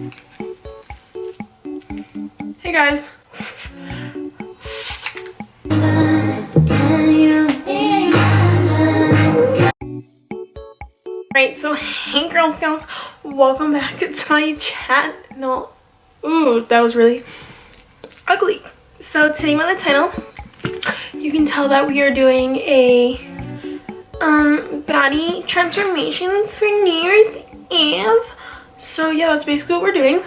Hey guys. Alright, so hey Girl Scouts, welcome back to my channel. Ooh, that was really ugly. So today by the title, you can tell that we are doing a baddie transformations for New Year's Eve. So yeah, that's basically what we're doing.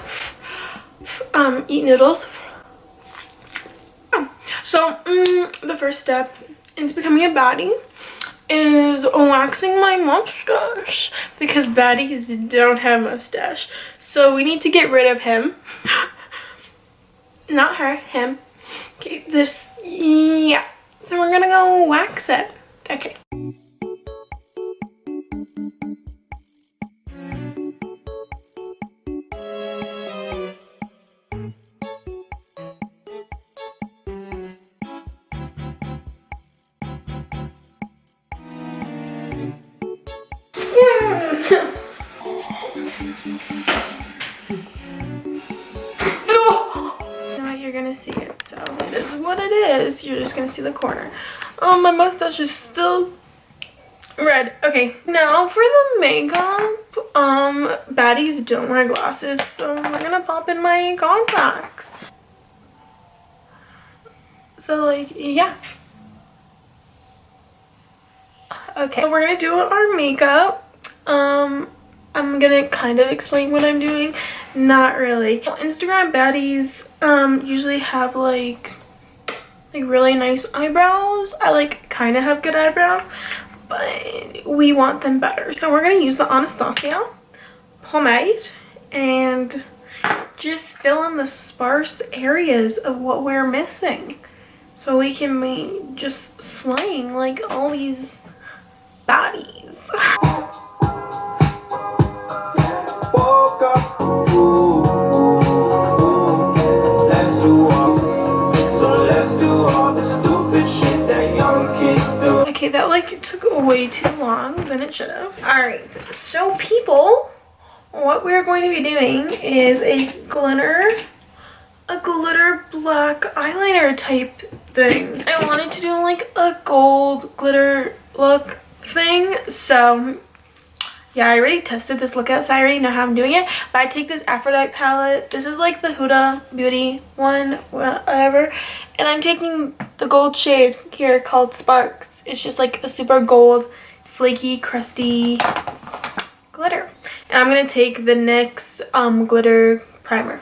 Eat noodles. So the first step into becoming a baddie is waxing my mustache because baddies don't have mustache. So we need to get rid of him. Not her, him. Okay, this, yeah. So we're gonna go wax it. Okay. You're gonna see it, so it is what it is. You're just gonna see the corner. My mustache is still red. Okay, now for the makeup. Baddies don't wear glasses, so we're gonna pop in my contacts. So like, yeah. Okay, so we're gonna do our makeup. I'm gonna kind of explain what I'm doing. Not really. Instagram baddies usually have like really nice eyebrows. I like kind of have good eyebrows, but we want them better. So we're gonna use the Anastasia pomade and just fill in the sparse areas of what we're missing, so we can be just slaying like all these baddies. Okay, that like took way too long than it should have. Alright, so people, what we're going to be doing is a glitter black eyeliner type thing. I wanted to do like a gold glitter look thing, so yeah, I already tested this look out, so I already know how I'm doing it. But I take this Aphrodite palette. This is like the Huda Beauty one, whatever. And I'm taking the gold shade here called Sparks. It's just like a super gold, flaky, crusty glitter. And I'm going to take the NYX glitter primer.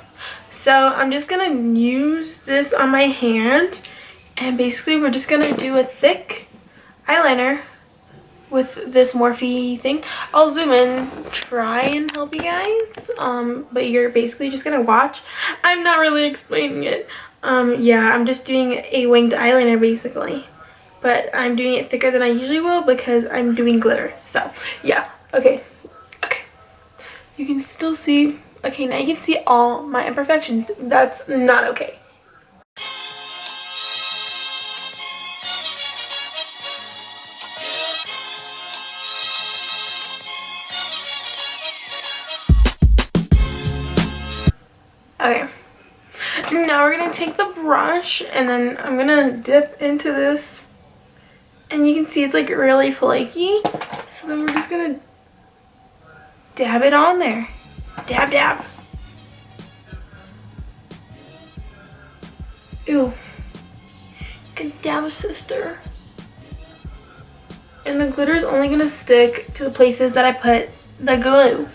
So I'm just going to use this on my hand. And basically we're just going to do a thick eyeliner with this Morphe thing. I'll zoom in, try and help you guys, but you're basically just gonna watch. I'm not really explaining it. Yeah, I'm just doing a winged eyeliner basically, but I'm doing it thicker than I usually will because I'm doing glitter. So yeah, okay, you can still see. Okay, now you can see all my imperfections. That's not okay. Okay, now we're gonna take the brush and then I'm gonna dip into this, and you can see it's like really flaky. So then we're just gonna dab it on there. Dab, dab. Ew. Good dab, sister. And the glitter is only gonna stick to the places that I put the glue.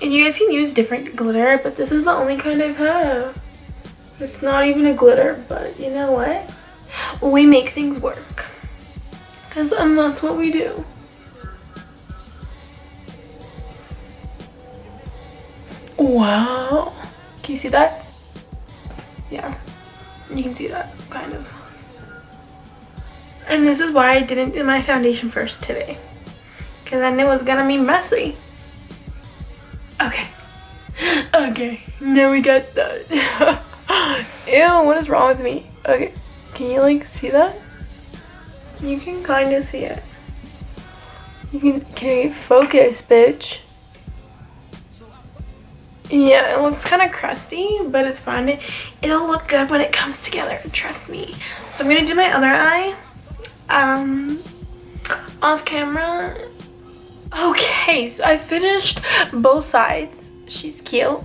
And you guys can use different glitter, but this is the only kind I have. It's not even a glitter, but you know what? We make things work. Because that's what we do. Wow. Can you see that? Yeah. You can see that, kind of. And this is why I didn't do my foundation first today. Because I knew it was going to be messy. Okay, now we got that. Ew, what is wrong with me? Okay, can you like see that? You can kind of see it. You can focus, bitch. Yeah, it looks kind of crusty, but it's fine. It'll look good when it comes together, trust me. So I'm gonna do my other eye off camera. Okay, so I finished both sides. She's cute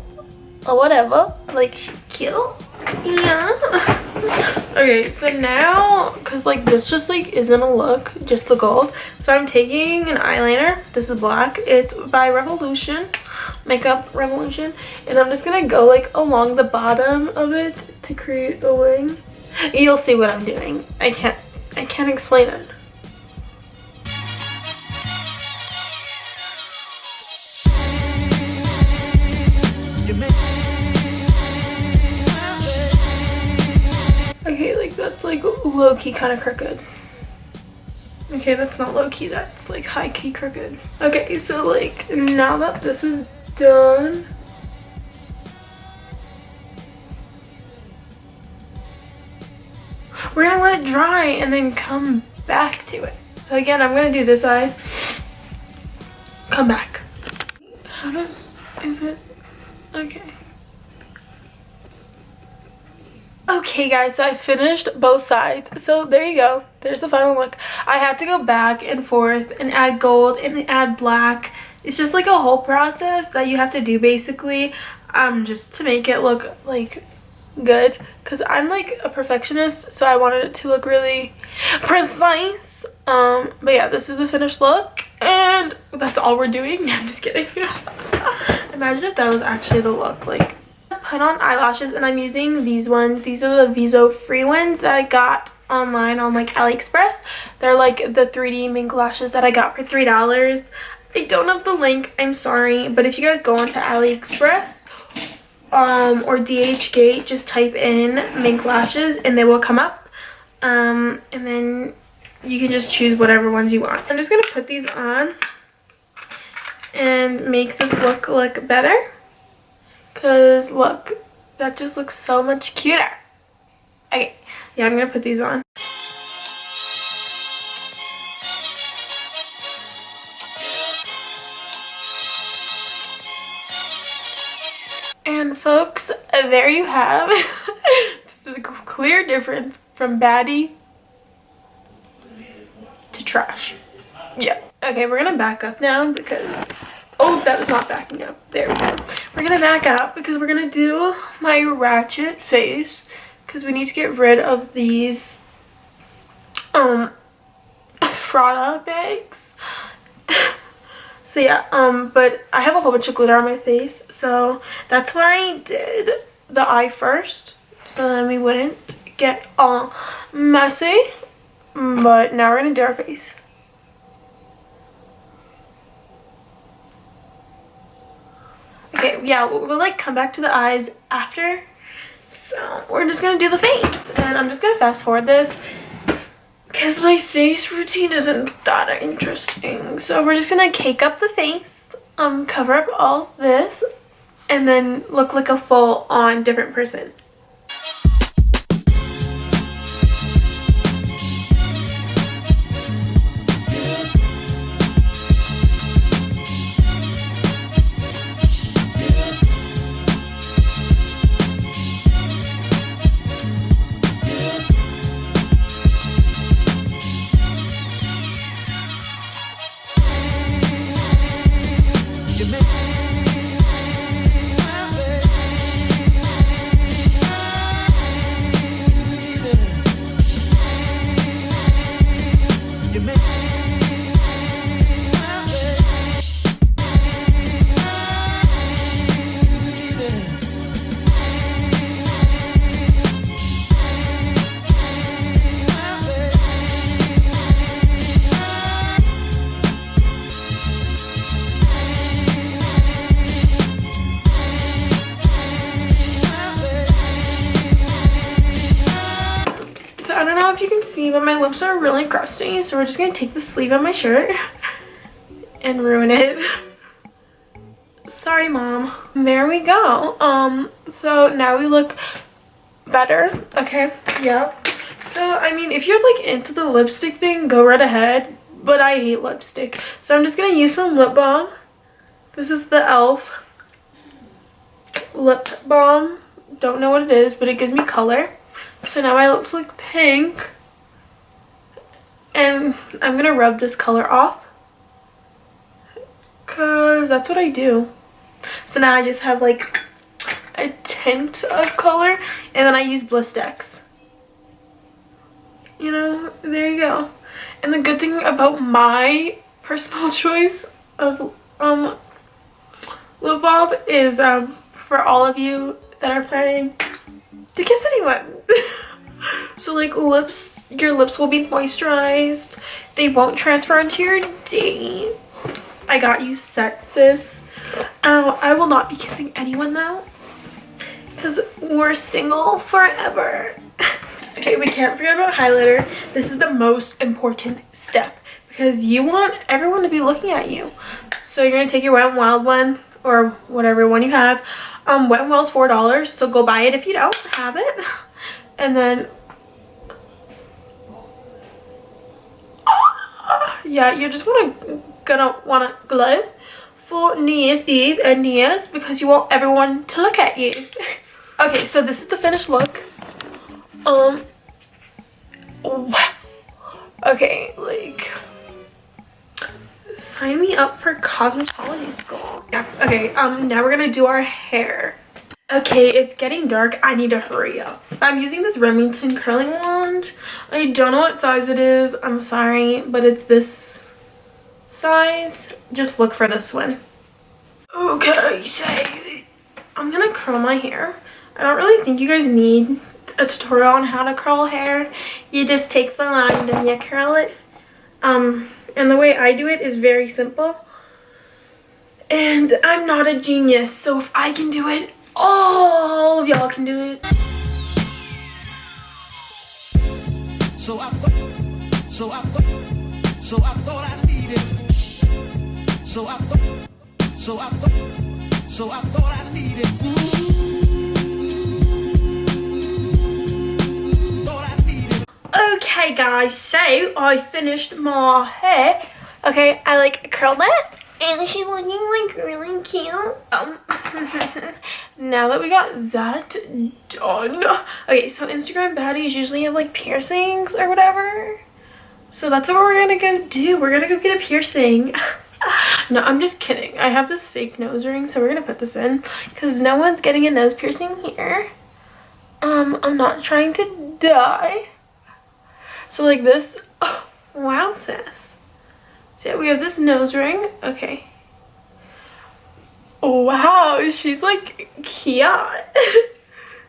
or whatever, like she's cute. Yeah. Okay, so now, because like this just like isn't a look, just the gold, so I'm taking an eyeliner. This is black. It's by Revolution, Makeup Revolution, and I'm just gonna go like along the bottom of it to create a wing. You'll see what I'm doing. I can't explain it. Okay, like that's like low-key kind of crooked. Okay, that's not low-key, that's like high-key crooked. Okay, so like now that this is done, we're gonna let it dry and then come back to it. So again, I'm gonna do this side, come back. Is it? Okay. Okay guys, so I finished both sides. So there you go. There's the final look. I had to go back and forth and add gold and add black. It's just like a whole process that you have to do basically, just to make it look like good. Because I'm like a perfectionist, so I wanted it to look really precise. But yeah, this is the finished look and that's all we're doing. No, I'm just kidding. Imagine if that was actually the look. Like, put on eyelashes and I'm using these ones. These are the Viso free ones that I got online on like AliExpress. They're like the 3D mink lashes that I got for $3. I don't have the link, I'm sorry, but if you guys go onto AliExpress or DHgate, just type in mink lashes and they will come up, and then you can just choose whatever ones you want. I'm just gonna put these on and make this look better. Because look, that just looks so much cuter. Okay, yeah, I'm gonna put these on. And folks, there you have. This is a clear difference from baddie to trash. Yeah. Okay, we're gonna back up now because, oh, that is not backing up. There we go. We're gonna back up because we're gonna do my ratchet face because we need to get rid of these Prada bags. So yeah, but I have a whole bunch of glitter on my face, so that's why I did the eye first, so then we wouldn't get all messy. But now we're gonna do our face. Okay, yeah, we'll like come back to the eyes after. So we're just gonna do the face, and I'm just gonna fast forward this because my face routine isn't that interesting. So we're just gonna cake up the face, cover up all this, and then look like a full-on different person. If you can see, but my lips are really crusty, so we're just gonna take the sleeve of my shirt and ruin it. Sorry, Mom. There we go. So now we look better. Okay, yeah. So I mean, if you're like into the lipstick thing, go right ahead, but I hate lipstick, so I'm just gonna use some lip balm. This is the e.l.f. lip balm. Don't know what it is, but it gives me color. So now my lips look pink. And I'm gonna rub this color off, because that's what I do. So now I just have like a tint of color, and then I use Blistex. You know, there you go. And the good thing about my personal choice of lip balm is for all of you that are planning to kiss anyone. So like your lips will be moisturized. They won't transfer into your date. I got you set, sis. I will not be kissing anyone though, because we're single forever. Okay, we can't forget about highlighter. This is the most important step, because you want everyone to be looking at you. So you're gonna take your Wet n Wild one, or whatever one you have. Wet n Wild's $4, so go buy it if you don't have it. And then yeah, you're just gonna wanna glow for New Year's Eve and New Year's, because you want everyone to look at you. Okay, so this is the finished look. Okay, like, sign me up for cosmetology school. Yeah, okay, now we're gonna do our hair. Okay, it's getting dark. I need to hurry up. I'm using this Remington curling wand. I don't know what size it is. I'm sorry, but it's this size. Just look for this one. Okay, so I'm gonna curl my hair. I don't really think you guys need a tutorial on how to curl hair. You just take the line and you curl it. And the way I do it is very simple. And I'm not a genius, so if I can do it, all of y'all can do it. So I thought I needed. So I thought I needed. Okay guys, so I finished my hair. Okay, I like curled it, and she's looking like really cute. Now that we got that done. Okay, so Instagram baddies usually have like piercings or whatever. So that's what we're gonna go do. We're gonna go get a piercing. No, I'm just kidding. I have this fake nose ring, so we're gonna put this in, because no one's getting a nose piercing here. I'm not trying to die. So like this. Oh, wow, sis. So yeah, we have this nose ring. Okay. Wow, she's like cute.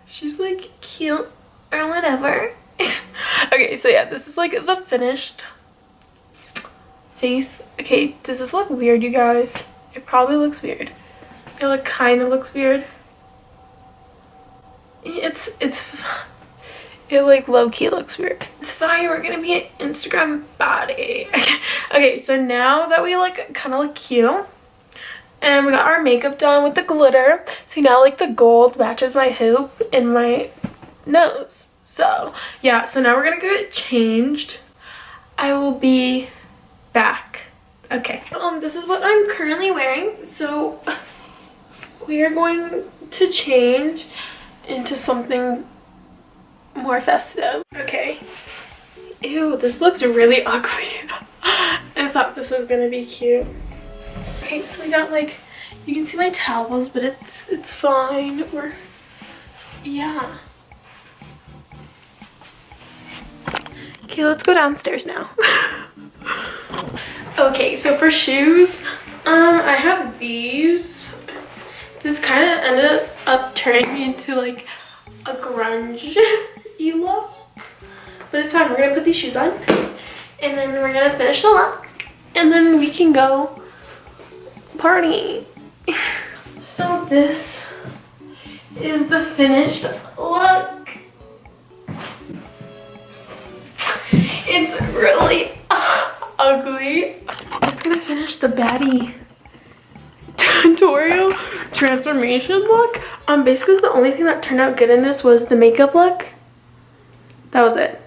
She's like cute or whatever. Okay, so yeah, this is like the finished face. Okay, does this look weird, you guys? It probably looks weird. It like kind of looks weird. It like low-key looks weird. It's fine, we're gonna be an Instagram baddie. Okay, so now that we like kind of look cute, and we got our makeup done with the glitter, so now like the gold matches my hoop and my nose. So yeah, so now we're gonna get changed. I will be back. Okay, this is what I'm currently wearing. So we are going to change into something more festive. Okay. Ew, this looks really ugly. I thought this was gonna be cute. Okay, so we got like, you can see my towels, but it's fine. Yeah. Okay, let's go downstairs now. Okay, so for shoes, I have these. This kind of ended up turning me into like a grunge-y look, but it's fine. We're gonna put these shoes on, and then we're gonna finish the look, and then we can go party. So this is the finished look. It's really ugly. It's gonna finish the baddie tutorial transformation look. Basically the only thing that turned out good in this was the makeup look. That was it.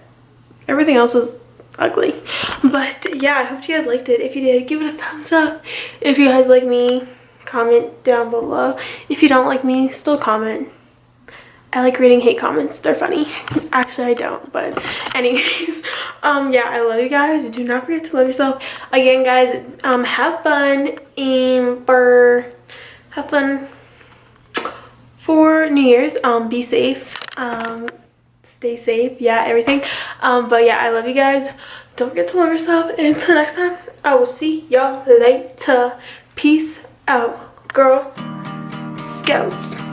Everything else is ugly. But yeah, I hope you guys liked it. If you did, give it a thumbs up. If you guys like me, comment down below. If you don't like me, still comment. I like reading hate comments. They're funny. Actually, I don't, but anyways, yeah, I love you guys. Do not forget to love yourself. Again, guys, have fun for New Year's. Be safe. Stay safe. Yeah, everything. But yeah, I love you guys. Don't forget to love yourself. And until next time, I will see y'all later. Peace out, Girl Scouts.